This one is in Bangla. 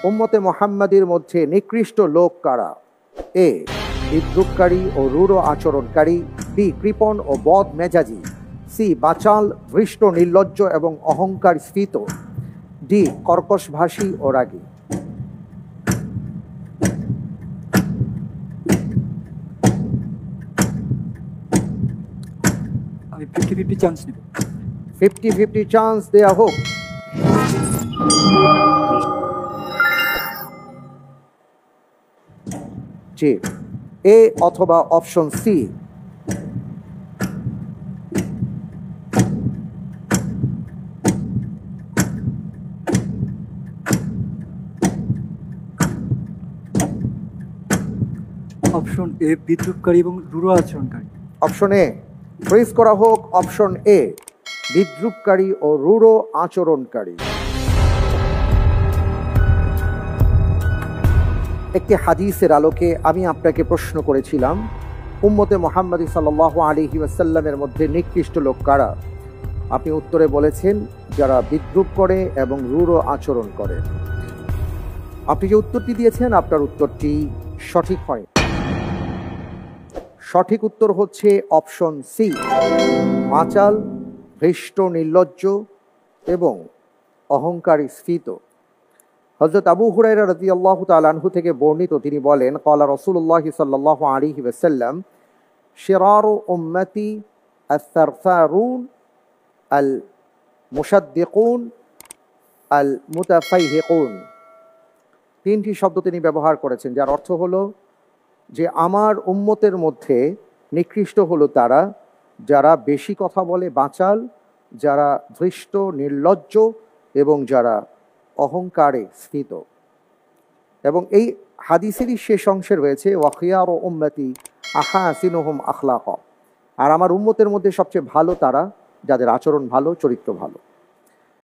উম্মতে মুহাম্মাদীর মধ্যে নিকৃষ্ট লোক কারা? এ, বিদ্রুপকারী ও রূঢ় আচরণকারী। বি, কৃপণ ও বদ মেজাজি। সি, বাচাল, ভৃষ্ট, নির্লজ্জ এবং অহংকার স্ফীত। ডি, কর্কশভাষী ও রাগী। আমি 50-50 চান্স নেব। 50-50 চান্স দেয়া হোক। জি, এ অথবা অপশন সি। অপশন এ, বিদ্রুপকারী এবং রূঢ় আচরণকারী। অপশন এ ফ্রিজ করা হোক। অপশন এ, বিদ্রুপকারী ও রূঢ় আচরণকারী। একটি হাদিসের আলোকে আমি আপনাকে প্রশ্ন করেছিলাম, উম্মতে মুহাম্মদী সাল্লাল্লাহু আলাইহি ওয়াসাল্লামের মধ্যে নিকৃষ্ট লোক কারা? আপনি উত্তরে বলেছেন যারা বিদ্রুপ করে এবং রূঢ় আচরণ করে। আপনি যে উত্তরটি দিয়েছেন আপনার উত্তরটি সঠিক হয়। সঠিক উত্তর হচ্ছে অপশন সি, বাচাল, ভৃষ্ট, নির্লজ্জ এবং অহংকারী স্ফীত। হযরত আবু হুরায়রা রাদিয়াল্লাহু তাআলা আনহু থেকে বর্ণিত, তিনি বলেন, ক্বালা রাসূলুল্লাহ সাল্লাল্লাহু আলাইহি ওয়াসাল্লাম শিরারু উম্মতি আস-সারসারুন আল মুশাদ্দিকুন আল মুতাফাইহিকুন। তিনটি শব্দ তিনি ব্যবহার করেছেন, যার অর্থ হলো যে আমার উম্মতের মধ্যে নিকৃষ্ট হলো তারা যারা বেশি কথা বলে, বাচাল, যারা ধৃষ্ট, নির্লজ্জ এবং যারা অহংকারে স্ফীত। এবং এই হাদিসেরই শেষ অংশে রয়েছে ওয়াখিয়ারু উম্মতি আহাসিনুহুম আখলাকা। আর আমার উম্মতের মধ্যে সবচেয়ে ভালো তারা যাদের আচরণ ভালো, চরিত্র ভালো।